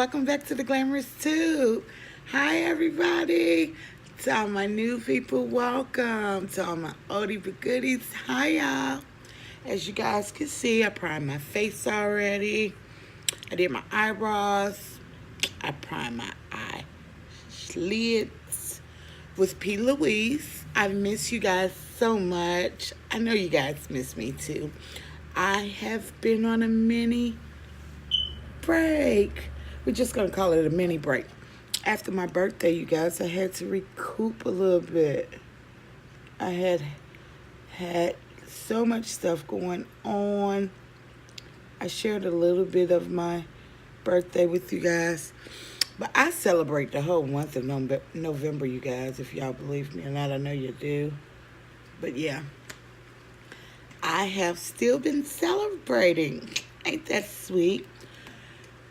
welcome back to the Glamorous Tube. Hi, everybody. To all my new people, welcome. To all my oldie but goodies, hi, y'all. As you guys can see, I primed my face already. I did my eyebrows. I primed my eyelids with P. Louise. I miss you guys so much. I know you guys miss me too. I have been on a mini break. We're just going to call it a mini break. After my birthday, you guys, I had to recoup a little bit. I had so much stuff going on. I shared a little bit of my birthday with you guys. But I celebrate the whole month of November, you guys, if y'all believe me or not. I know you do. But yeah, I have still been celebrating. Ain't that sweet?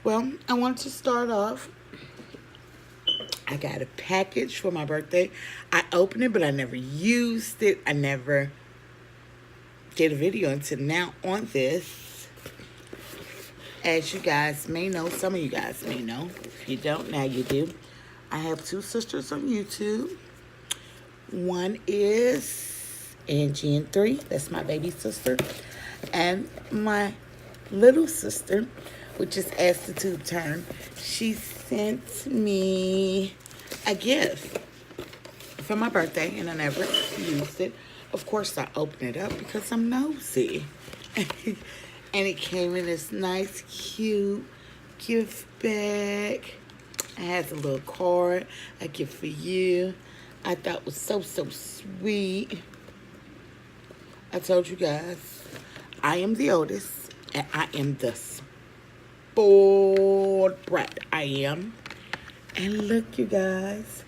Well, I want to start off. I got a package for my birthday. I opened it, but I never used it. I never did a video until now on this. As you guys may know, some of you guys may know. If you don't, now you do. I have two sisters on YouTube. One is Angie and 3. That's my baby sister. And my little sister, which is as the tube term, she sent me a gift for my birthday, and I never used it. Of course, I opened it up because I'm nosy. And it came in this nice, cute gift bag. It has a little card, a gift for you. I thought it was so, so sweet. I told you guys, I am the oldest, and I am the spoiled brat. I am. And look, you guys.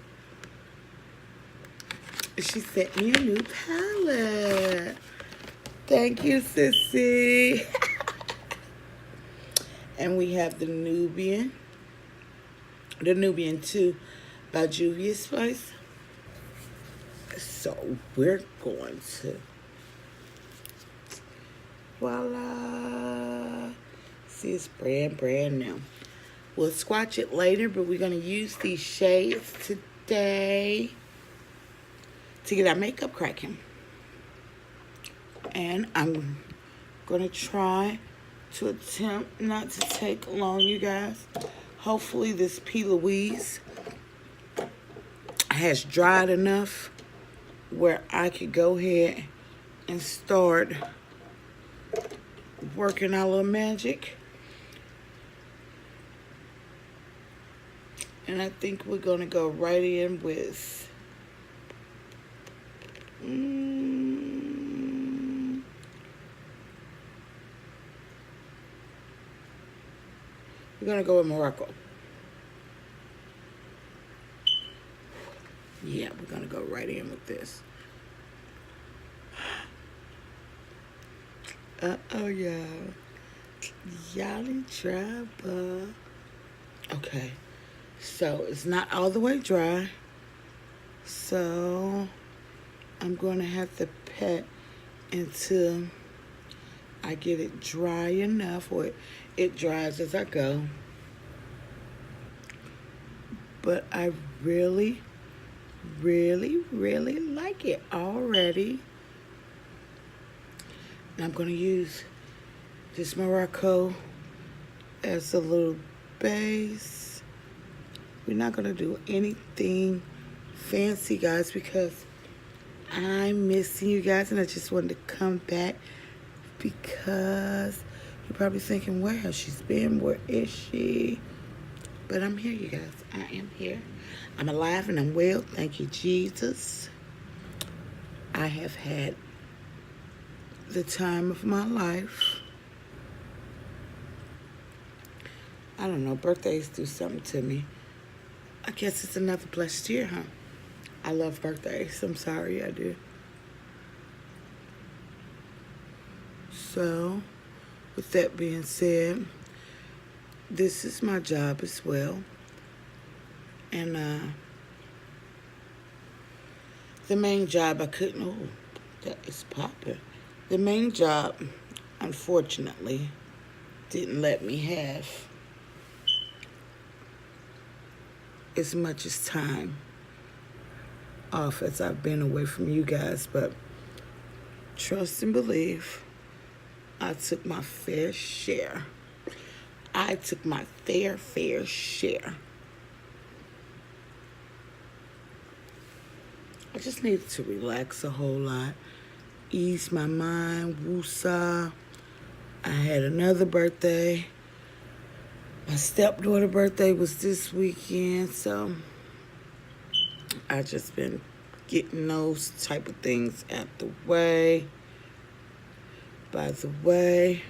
She sent me a new palette. Thank you, sissy. And we have the Nubian. The Nubian 2 by Juvia Spice. So we're going to... Voila. See, it's brand new. We'll swatch it later, but we're going to use these shades today to get our makeup cracking. And I'm going to try to attempt not to take long, you guys. Hopefully this P. Louise has dried enough where I could go ahead and start working our little magic. And I think we're going to go right in with... we're going to go with Morocco. Yeah, we're going to go right in with this. Uh-oh, y'all. Y'all in trouble. Okay. So, it's not all the way dry. So, I'm going to have to pat until I get it dry enough, or it dries as I go. But I really like it already. And I'm going to use this Morocco as a little base. We're not going to do anything fancy, guys, because I'm missing you guys, and I just wanted to come back because you're probably thinking, where has she been? Where is she? But I'm here, you guys. I am here. I'm alive and I'm well. Thank you, Jesus. I have had the time of my life. I don't know. Birthdays do something to me. I guess it's another blessed year, huh? I love birthdays. I'm sorry, I do. So, with that being said, this is my job as well. And the main job I couldn't... Oh, that is popping. The main job, unfortunately, didn't let me have as much as time off as I've been away from you guys, but trust and believe, I took my fair share. I took my fair share. I just needed to relax a whole lot, ease my mind, woosah. I had another birthday. My stepdaughter's birthday was this weekend, so I just been getting those type of things out the way. By the way,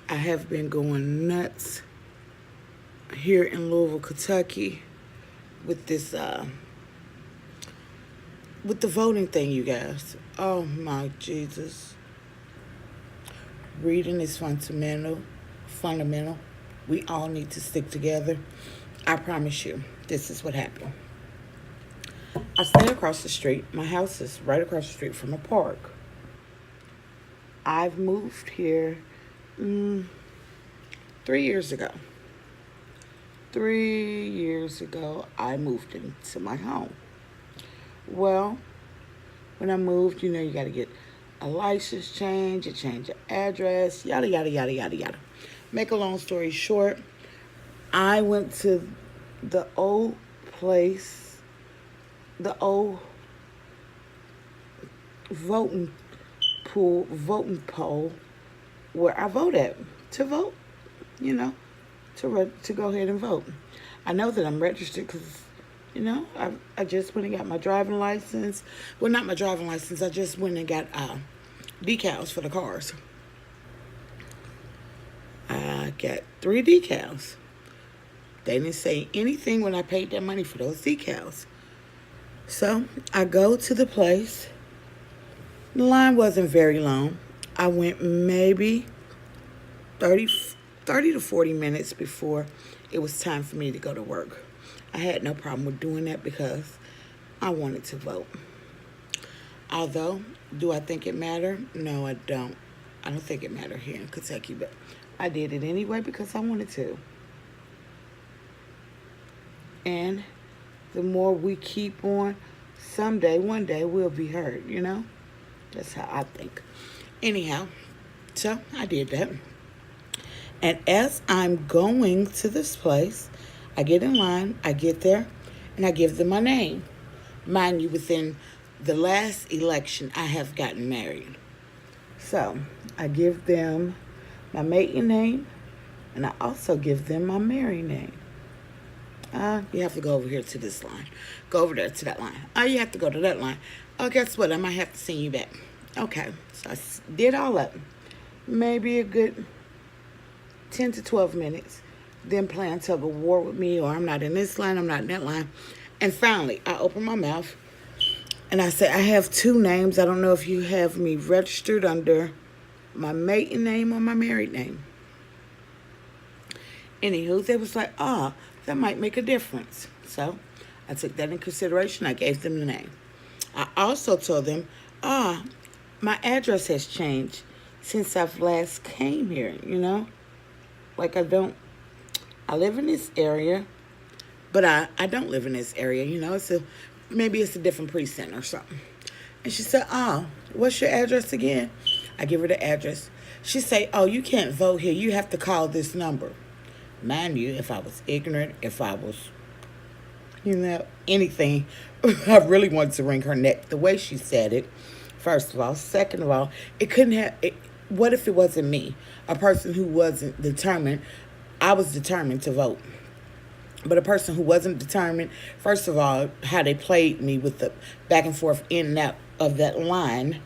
I have been going nuts here in Louisville, Kentucky with this with the voting thing, you guys. Oh my Jesus. Reading is fundamental. We all need to stick together. I promise you, this is what happened. I stay across the street. My house is right across the street from a park. I've moved here 3 years ago. 3 years ago, I moved into my home. Well, when I moved, you know, you got to get a license change, you change your address, yada, yada, yada, yada, yada. Make a long story short, I went to the old place, the old voting poll where I vote at to vote, you know, to go ahead and vote. I know that I'm registered because, you know, I just went and got my driving license. Well, not my driving license. I just went and got decals for the cars. I got 3 decals. They didn't say anything when I paid that money for those decals. So I go to the place. The line wasn't very long. I went maybe 30 to 40 minutes before it was time for me to go to work. I had no problem with doing that because I wanted to vote. Although, do I think it mattered? No, I don't. I don't think it mattered here in Kentucky, but I did it anyway because I wanted to. And the more we keep on, one day, we'll be heard, you know? That's how I think. Anyhow, so I did that. And as I'm going to this place, I get in line, I get there, and I give them my name. Mind you, within the last election, I have gotten married. So I give them my maiden name, and I also give them my married name. You have to go over here to this line. Go over there to that line. Oh, you have to go to that line. Oh, guess what? I might have to send you back. Okay, so I did all of them. Maybe a good 10 to 12 minutes. Then playing tug of war with me, or I'm not in this line, I'm not in that line. And finally, I open my mouth, and I say, I have 2 names. I don't know if you have me registered under my maiden name or my married name. Anywho, they was like, that might make a difference. So I took that in consideration. I gave them the name. I also told them, my address has changed since I've last came here, you know? Like I live in this area, but I don't live in this area, you know? Maybe it's a different precinct or something. And she said, what's your address again? I give her the address. She say, you can't vote here. You have to call this number. Mind you, if I was ignorant, if I was, you know, anything, I really wanted to wring her neck the way she said it, first of all. Second of all, what if it wasn't me, a person who wasn't determined? I was determined to vote. But a person who wasn't determined, first of all, how they played me with the back and forth in and out of that line,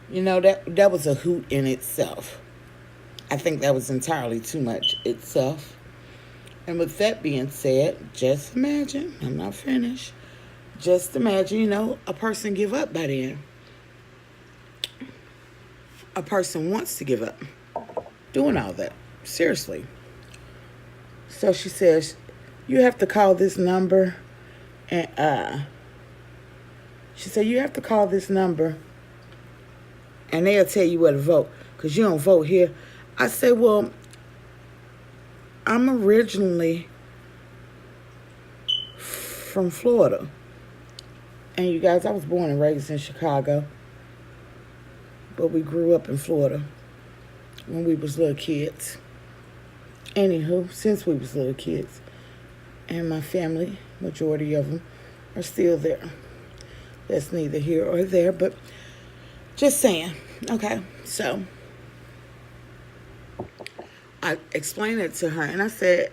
you know, that was a hoot in itself. I think that was entirely too much itself. And with that being said, just imagine, I'm not finished, just imagine, you know, a person give up by then. A person wants to give up doing all that. Seriously. So she says, you have to call this number, and she said, you have to call this number, and they'll tell you where to vote, because you don't vote here. I say, well, I'm originally from Florida. And you guys, I was born and raised in Chicago. But we grew up in Florida when we was little kids. Anywho, since we was little kids. And my family, majority of them, are still there. That's neither here or there, but just saying. Okay, so I explained it to her, and I said,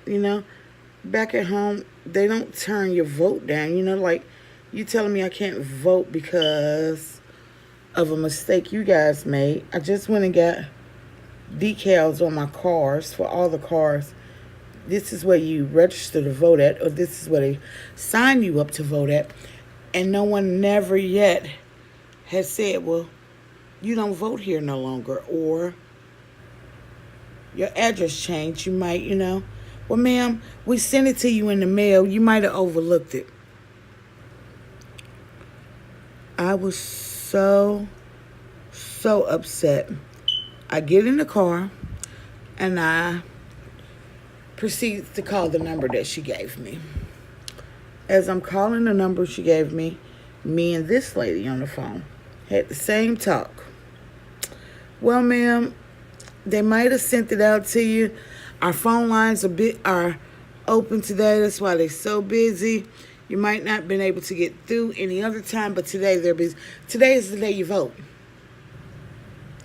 back at home, they don't turn your vote down. Like, you telling me I can't vote because of a mistake you guys made. I just went and got decals on my cars, for all the cars. This is where you register to vote at, or this is where they sign you up to vote at. And no one never yet has said, well, you don't vote here no longer, or your address changed. You might, well, ma'am, we sent it to you in the mail. You might have overlooked it. I was so upset. I get in the car and I proceed to call the number that she gave me. As I'm calling the number she gave me and this lady on the phone had the same talk. Well, ma'am, they might have sent it out to you. Our phone lines are open today. That's why they're so busy. You might not have been able to get through any other time, but today they're busy. Today is the day you vote.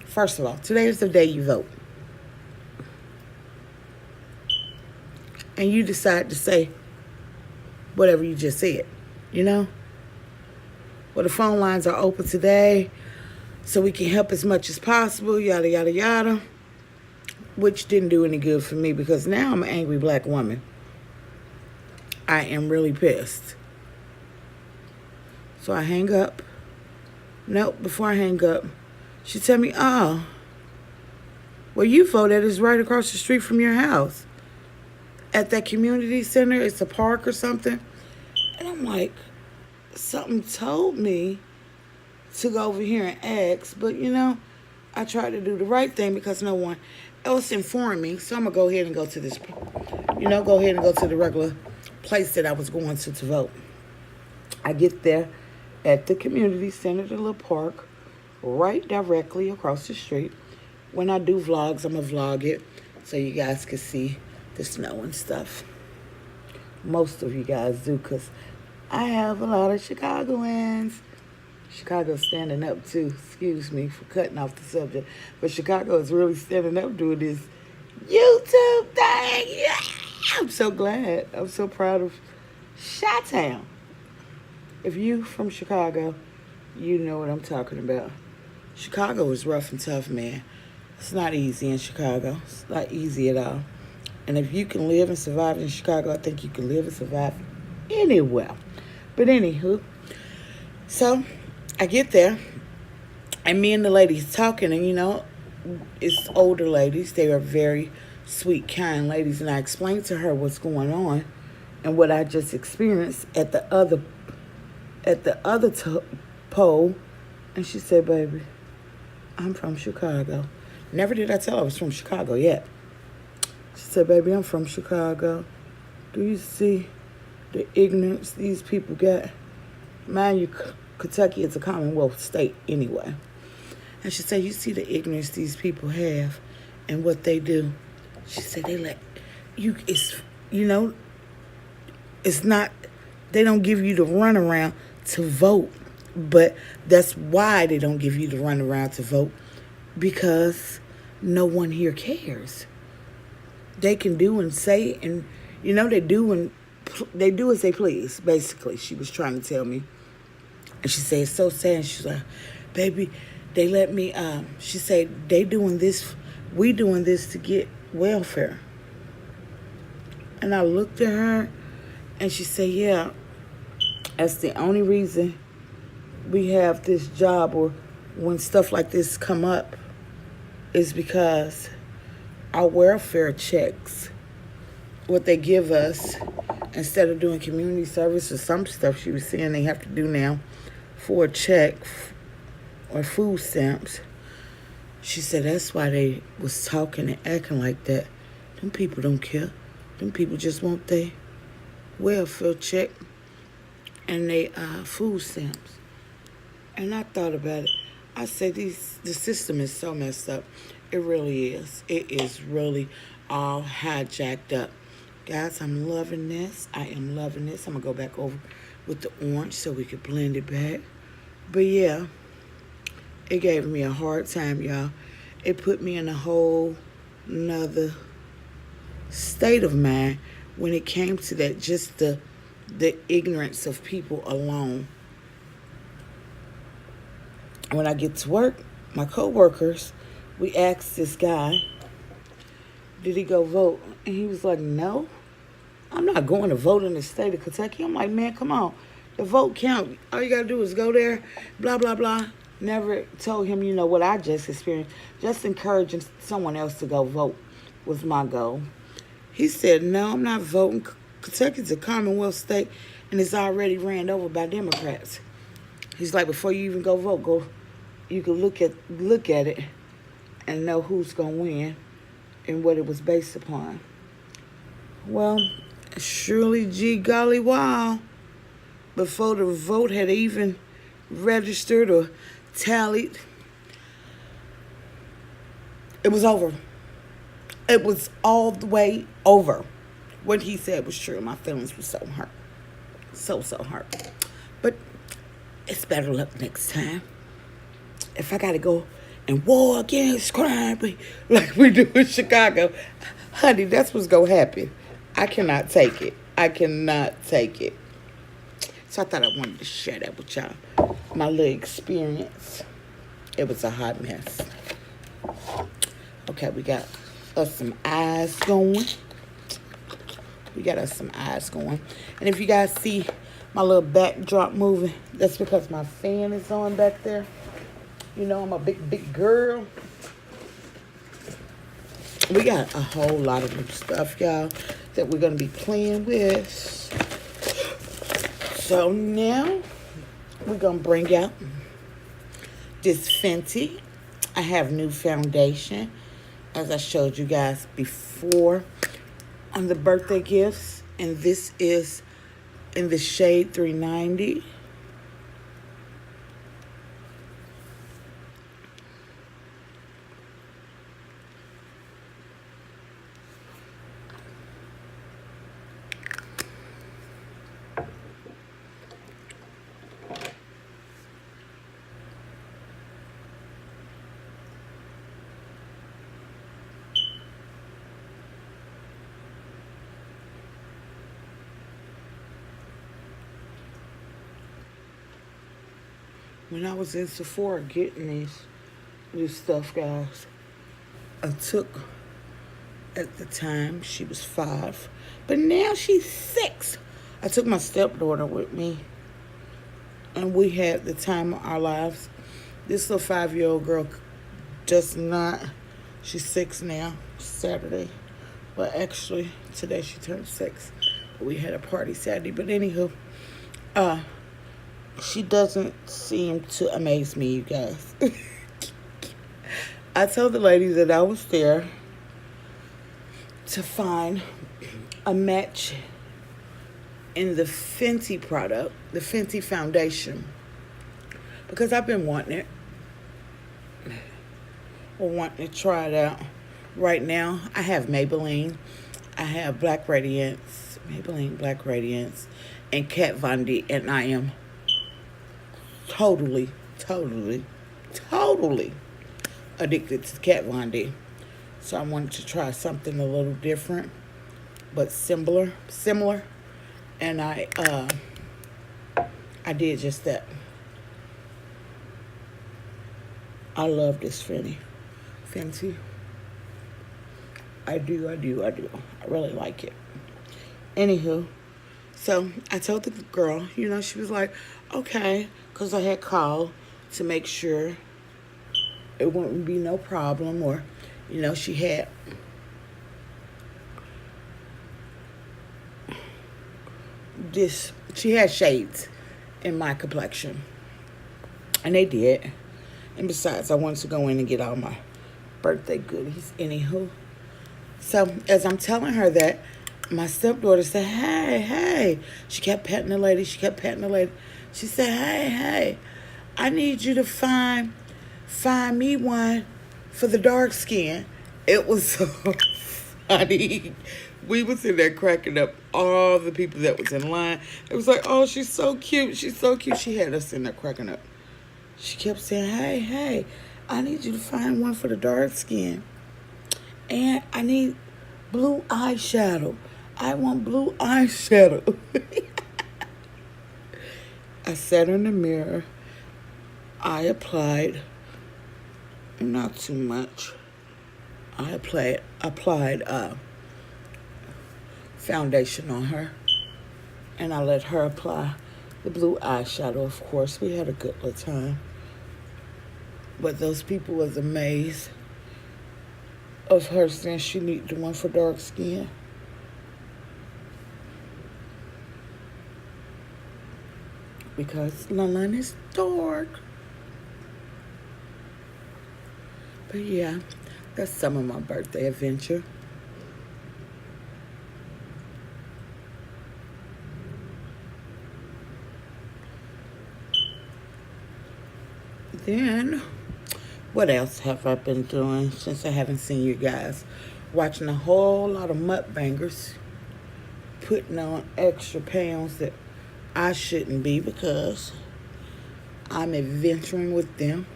First of all, today is the day you vote. And you decide to say whatever you just said, Well, the phone lines are open today, so we can help as much as possible, yada, yada, yada. Which didn't do any good for me, because now I'm an angry black woman. I am really pissed. So I hang up. Nope, before I hang up, she tell me, oh, where you vote at is right across the street from your house. At that community center, it's a park or something. And I'm like, something told me to go over here and ask. But, I tried to do the right thing because no one else informed me. So I'm going to go ahead and go to this, the regular place that I was going to vote. I get there at the community center, the little park, right directly across the street. When I do vlogs, I'm going to vlog it so you guys can see the snow and stuff. Most of you guys do, because I have a lot of Chicagoans. Chicago's standing up too. Excuse me for cutting off the subject. But Chicago is really standing up doing this YouTube thing. Yeah! I'm so glad. I'm so proud of Chi-Town. If you from Chicago, you know what I'm talking about. Chicago is rough and tough, man. It's not easy in Chicago. It's not easy at all. And if you can live and survive in Chicago, I think you can live and survive anywhere. But anywho, so I get there, and me and the ladies talking, and it's older ladies. They are very sweet, kind ladies, and I explained to her what's going on and what I just experienced at the other poll, and she said, "Baby, I'm from Chicago." Never did I tell her I was from Chicago yet. She said, "Baby, I'm from Chicago. Do you see the ignorance these people got? Mind you, Kentucky is a Commonwealth state anyway." And she said, "You see the ignorance these people have and what they do." She said, "They let you, it's not, they don't give you the runaround to vote. But that's why they don't give you the runaround to vote, because no one here cares. They can do and say, and they do as they please." Basically, she was trying to tell me. And she said, "It's so sad." She's like, "Baby, they let me." She said, "They doing this, we doing this to get welfare." And I looked at her, and she said, "Yeah, that's the only reason we have this job, or when stuff like this come up, is because our welfare checks, what they give us, instead of doing community service or some stuff she was saying they have to do now for a check or food stamps." She said that's why they was talking and acting like that. Them people don't care. Them people just want their welfare check and they food stamps. And I thought about it. I said, the system is so messed up. It really is. It is really all hijacked up. Guys, I'm loving this. I am loving this. I'm going to go back over with the orange so we could blend it back. But yeah, it gave me a hard time, y'all. It put me in a whole nother state of mind when it came to that, just the ignorance of people alone. When I get to work, my co-workers, we asked this guy, did he go vote? And he was like, no, I'm not going to vote in the state of Kentucky. I'm like, man, come on. The vote count. All you got to do is go there, blah, blah, blah. Never told him, what I just experienced. Just encouraging someone else to go vote was my goal. He said, no, I'm not voting. Kentucky's a Commonwealth state, and it's already ran over by Democrats. He's like, before you even go vote, you can look at it and know who's going to win and what it was based upon. Well, surely, gee golly, wow. Before the vote had even registered or tallied, it was over. It was all the way over. What he said was true. My feelings were so hurt. So hurt. But it's better luck next time. If I got to go and war against crime like we do in Chicago, honey, that's what's going to happen. I cannot take it. I cannot take it. So I thought I wanted to share that with y'all. My little experience. It was a hot mess. Okay, we got us some eyes going. And if you guys see my little backdrop moving, that's because my fan is on back there. I'm a big girl. We got a whole lot of new stuff, y'all, that we're going to be playing with. So now we're going to bring out this Fenty. I have new foundation, as I showed you guys before, on the birthday gifts. And this is in the shade 390. When I was in Sephora getting this stuff, guys, I took, at the time, she was 5, but now she's 6. I took my stepdaughter with me, and we had the time of our lives. This little 5-year-old girl does not, she's 6 now, Saturday. Well, actually, today she turned 6. We had a party Saturday, but anywho, she doesn't seem to amaze me, you guys. I told the lady that I was there to find a match in the Fenty product, the Fenty foundation, because I've been wanting it, or wanting to try it out. Right now, I have Maybelline. I have Black Radiance, Maybelline Black Radiance, and Kat Von D, and I am totally addicted to Kat Von D. So I wanted to try something a little different, but similar. And I did just that. I love this Fenty. I do. I really like it. Anywho, so I told the girl, she was like, okay, because I had called to make sure it wouldn't be no problem, or, she had she had shades in my complexion, and they did. And besides, I wanted to go in and get all my birthday goodies. Anywho, so as I'm telling her that, My stepdaughter said, hey, hey. She kept petting the lady. She kept petting the lady. She said, hey, hey, I need you to find me one for the dark skin. It was so funny. We was in there cracking up. All the people that was in line. It was like, oh, she's so cute. She's so cute. She had us in there cracking up. She kept saying, hey, hey, I need you to find one for the dark skin. And I need blue eyeshadow. I want blue eyeshadow. I sat in the mirror. I applied, not too much. I applied foundation on her. And I let her apply the blue eyeshadow, of course. We had a good little time. But those people was amazed of her saying she needed the one for dark skin. Because London is dark. But yeah, that's some of my birthday adventure. Then, what else have I been doing since I haven't seen you guys? Watching a whole lot of mukbangers putting on extra pounds that I shouldn't be because I'm adventuring with them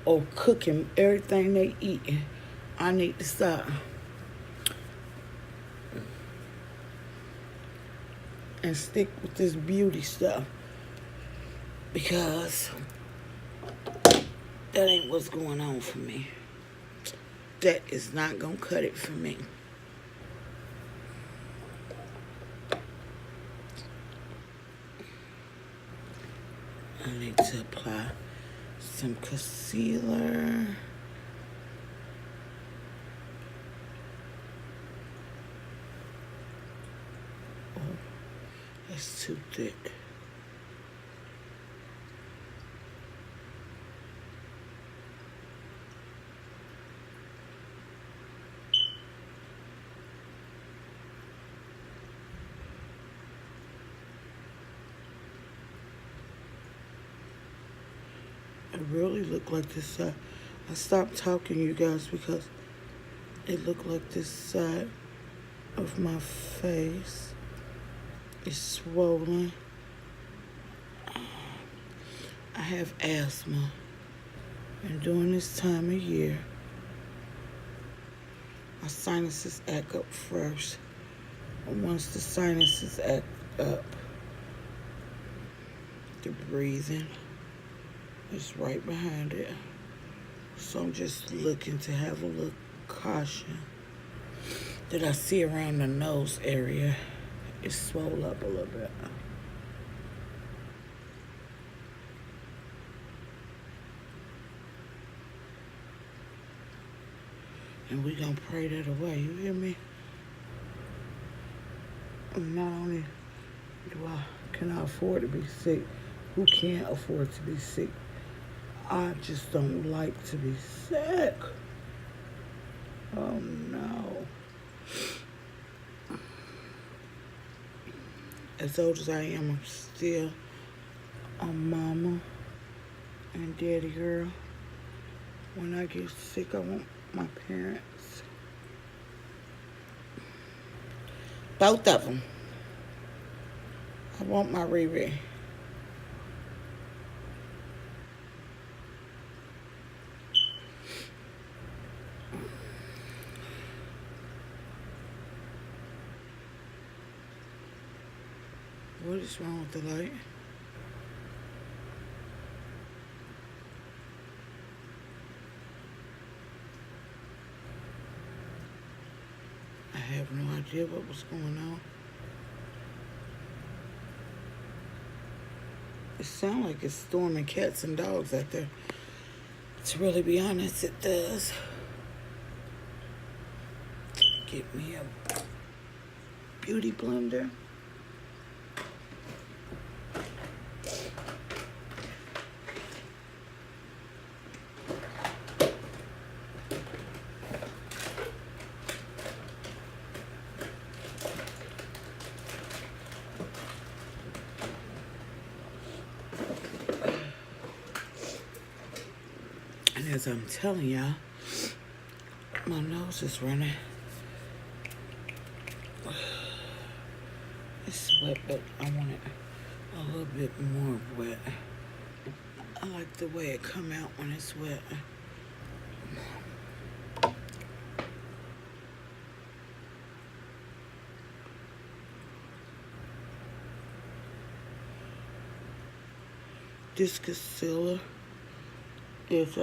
or cooking everything they eat. I need to stop and stick with this beauty stuff because that ain't what's going on for me. That is not gonna cut it for me. I need to apply some concealer. Oh, that's too thick. It really looked like this side. I stopped talking, you guys, because it looked like this side of my face is swollen. I have asthma. And during this time of year, my sinuses act up first. And once the sinuses act up, the breathing is right behind it. So I'm just looking to have a little caution that I see around the nose area. It's swole up a little bit. And we gonna pray that away, you hear me? Not only can I afford to be sick, who can't afford to be sick? I just don't like to be sick. Oh no. As old as I am, I'm still a mama and daddy girl. When I get sick, I want my parents. Both of them. I want my Riri. What is wrong with the light? I have no idea what was going on. It sounds like it's storming cats and dogs out there. To really be honest, it does. Get me a beauty blender. As I'm telling y'all, my nose is running. It's wet, but I want it a little bit more wet. I like the way it come out when it's wet. This concealer is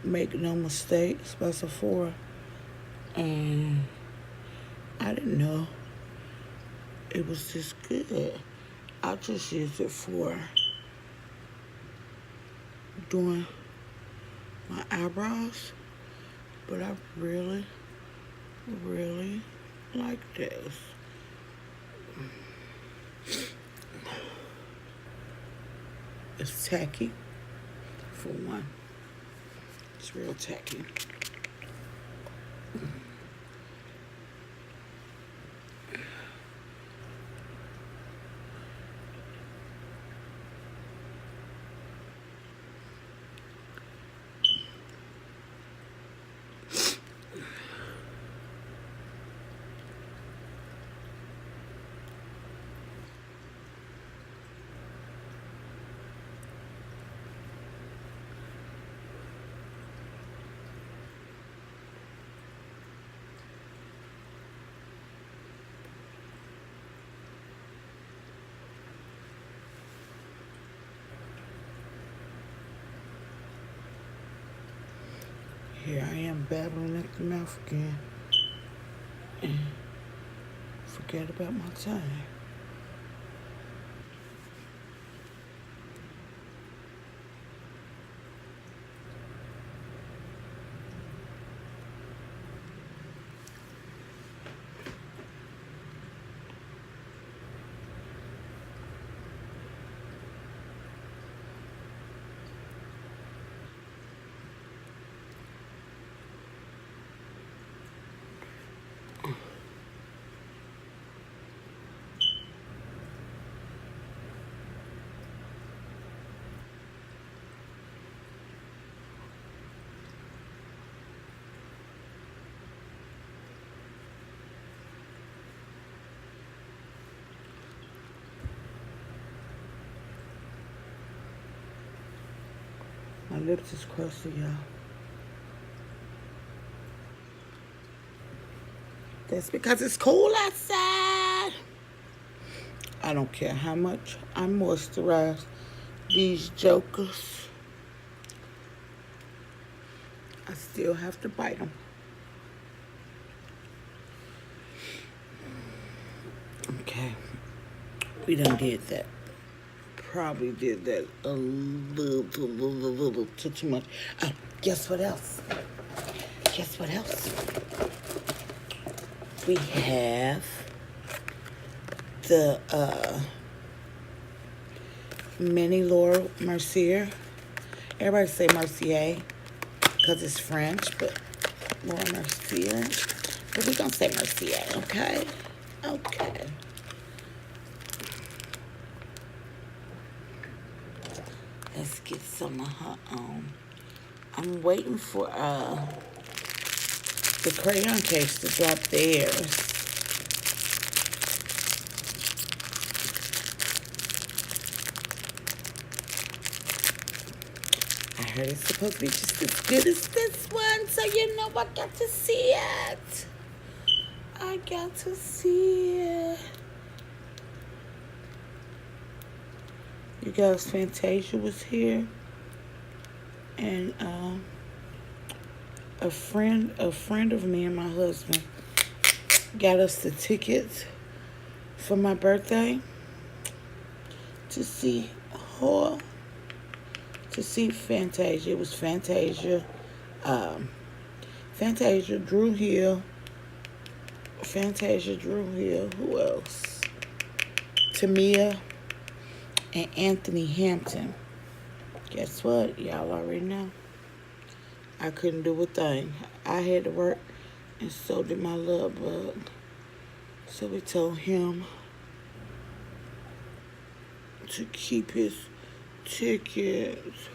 Make No Mistakes by Sephora, and I didn't know it was this good. I just use it for doing my eyebrows, but I really, really like this. It's tacky, for one. It's real tacky. Here I am babbling at the mouth again. And forget about my time. My lips is crusty, y'all. That's because it's cold outside. I don't care how much I moisturize these jokers. I still have to bite them. Okay. We done did that. Probably did that a little too much. Oh, guess what else? Guess what else? We have the mini Laura Mercier. Everybody say Mercier because it's French, but Laura Mercier. But we're going to say Mercier, okay? Okay. Let's get some of her on. I'm waiting for the crayon case to drop theirs. I heard it's supposed to be just as good as this one, so you know I got to see it. I got to see it. You guys, Fantasia was here, and a friend of me and my husband got us the tickets for my birthday to see her, to see Fantasia. It was Fantasia, Drew Hill, who else? Tamia and Anthony Hampton. Guess what? Y'all already know. I couldn't do a thing. I had to work, and so did my love bug. So we told him to keep his tickets.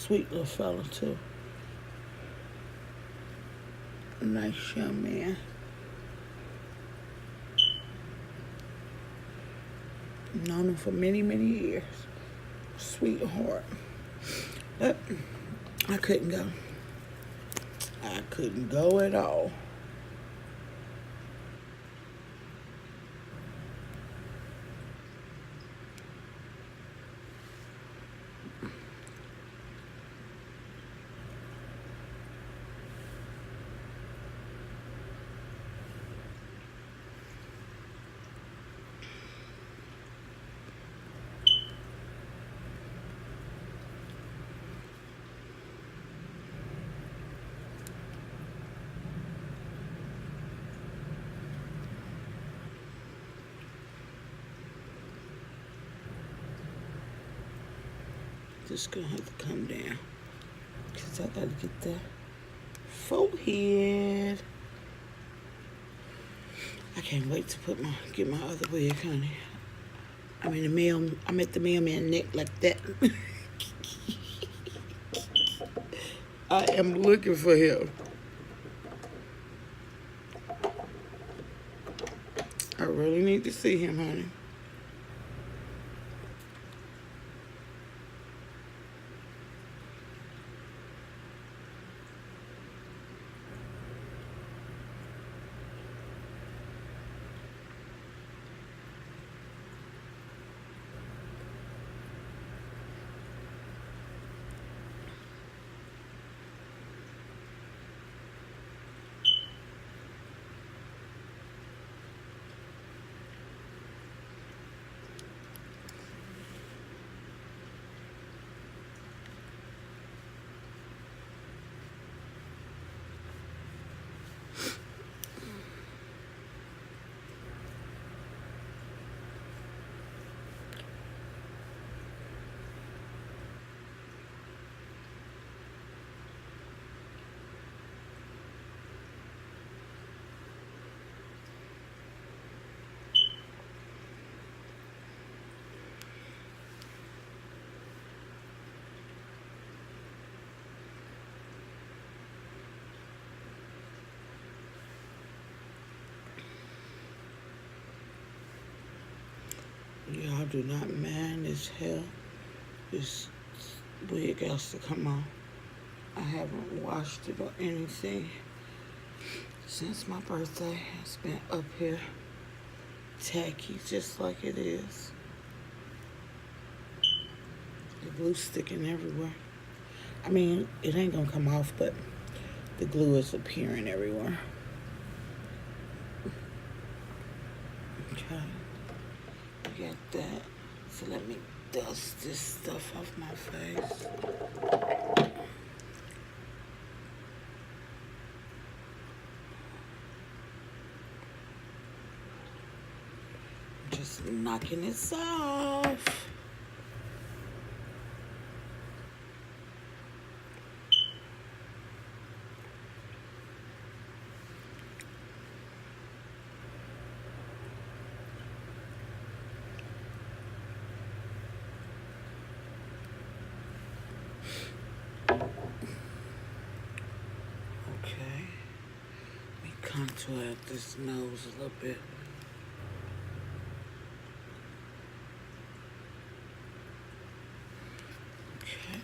Sweet little fella, too. A nice young man. Known him for many, many years. Sweetheart. But I couldn't go. I couldn't go at all. Just gonna have to come down because I gotta get the forehead. I can't wait to get my other wig, honey. I'm at the mailman neck like that. I am looking for him. I really need to see him, honey. Y'all do not mind this hair. This wig has to come on. I haven't washed it or anything since my birthday. It's been up here tacky just like it is. The glue sticking everywhere. I mean, it ain't gonna come off, but the glue is appearing everywhere. Okay. Got that. So let me dust this stuff off my face. Just knocking this off. Contour out this nose a little bit. Okay.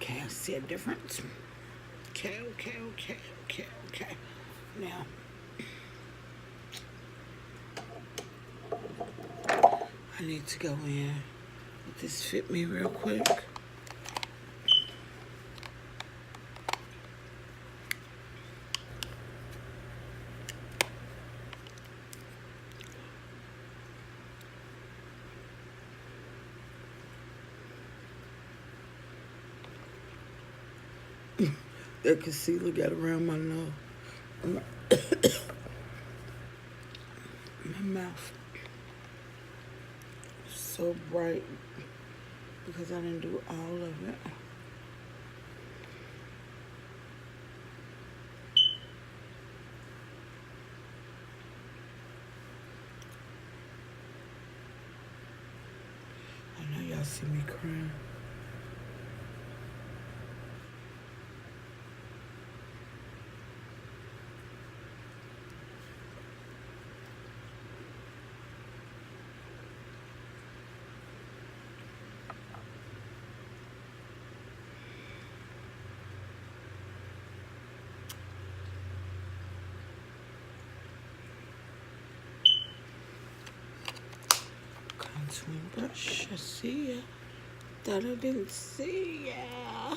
Okay, I see a difference. Okay. Now, I need to go in. Let this fit me real quick. That concealer got around my nose. My mouth. So bright because I didn't do all of it. I know y'all see me crying. Contouring brush. I see ya. Thought I didn't see ya.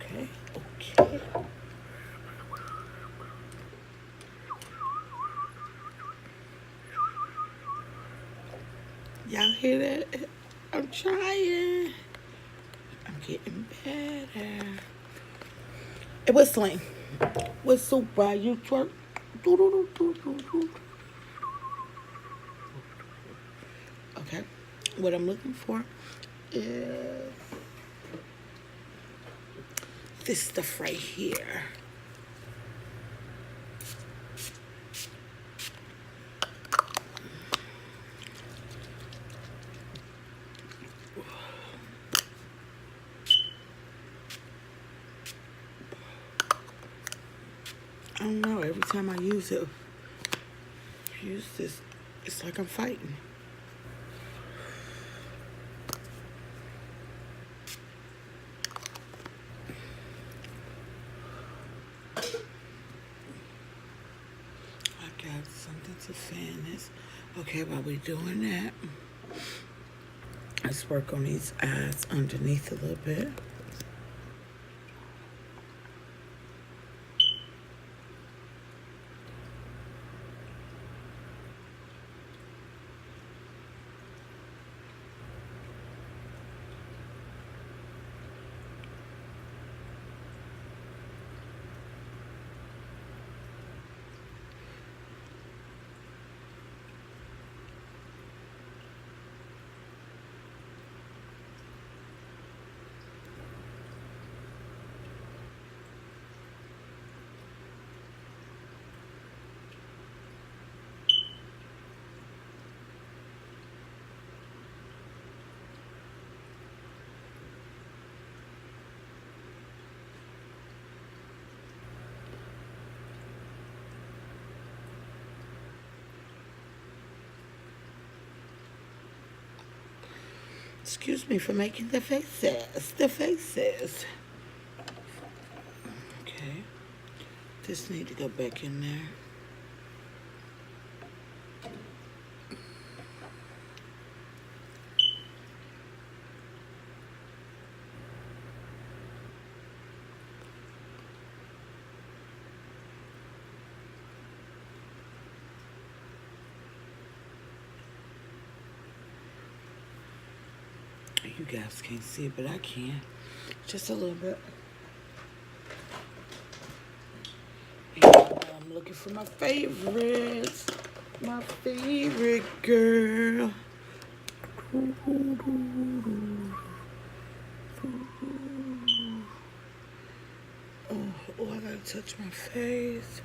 Okay. Y'all hear that? I'm trying. I'm getting better. Hey, whistling. Whistle while you twerk. Okay. What I'm looking for is this stuff right here. I don't know. Every time I use this, it's like I'm fighting. I got something to fan this. Okay, while we're doing that, let's work on these eyes underneath a little bit. Excuse me for making the faces. Okay. This need to go back in there. You guys can't see it, but I can. Just a little bit. And I'm looking for my favorites. My favorite girl. Oh, I gotta touch my face.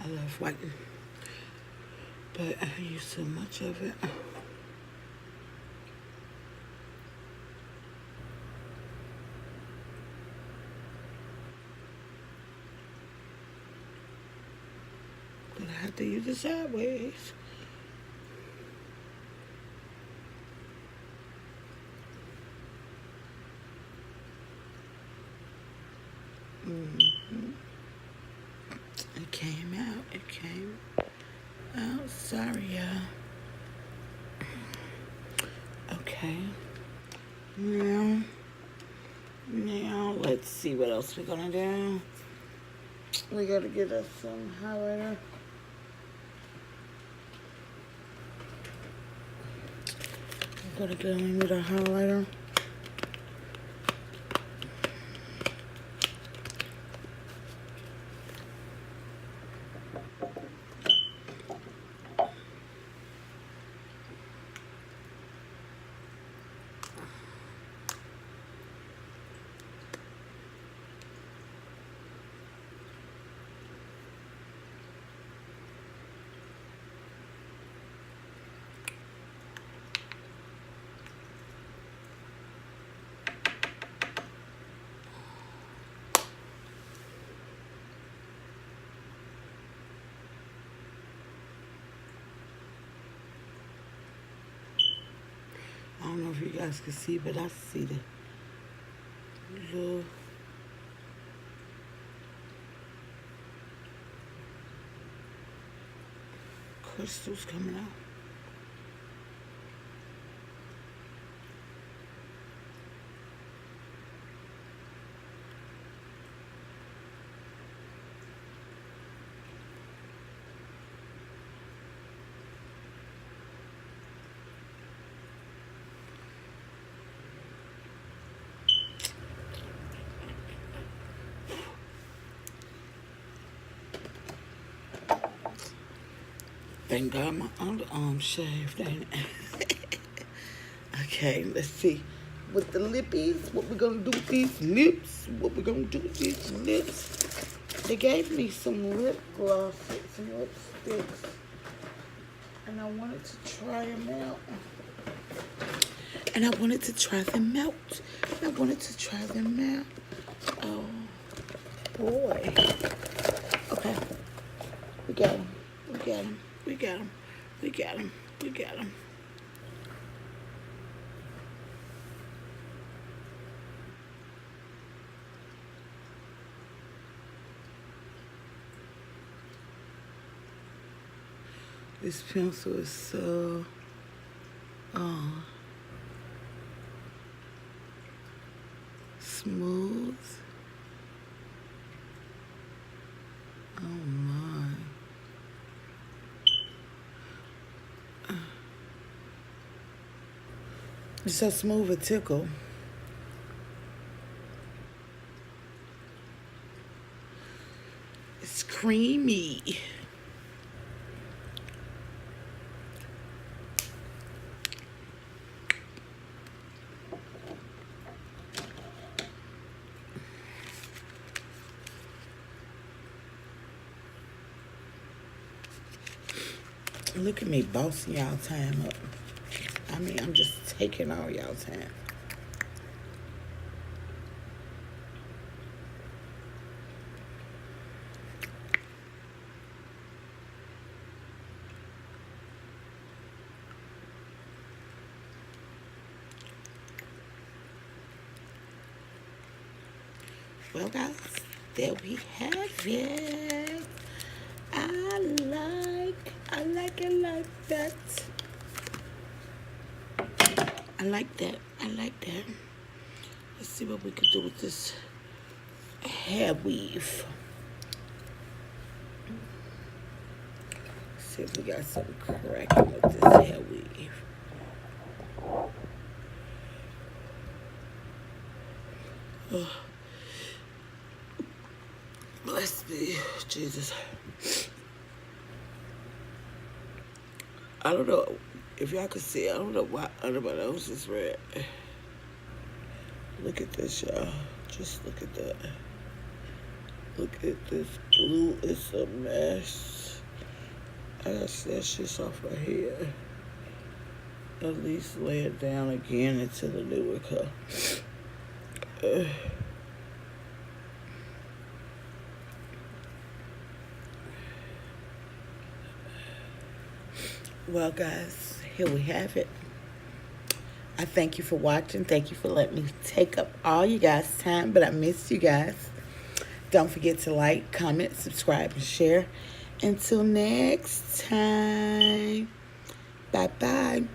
I love whitening, but I use so much of it. But I have to use it sideways. It came out. It came out. Sorry, y'all. Okay. Now, let's see what else we're gonna do. We gotta get us some highlighter. We gotta go in with a highlighter. I don't know if you guys can see, but I see the little crystals coming out. Thank God my underarm shaved, ain't it? Okay, let's see. With the lippies, what we're gonna do with these lips? They gave me some lip glosses, some lipsticks, and I wanted to try them out. Oh, boy. Okay, we got them. This pencil is so smooth. Oh my. It's so smooth it tickle. It's creamy. Look at me bossing y'all time up. I mean, I'm just taking all y'all time. Well, guys, there we have it. I like it like that. I like that. Let's see what we can do with this hair weave. See if we got something cracking with this hair weave. Oh. Bless me, Jesus. I don't know if y'all can see. I don't know why under my nose is red. Look at this, y'all. Just look at that. Look at this blue. It's a mess. I gotta snatch this off my head. At least lay it down again into the newer color. Well, guys, here we have it. I thank you for watching. Thank you for letting me take up all you guys' time, but I missed you guys. Don't forget to like, comment, subscribe, and share. Until next time, bye-bye.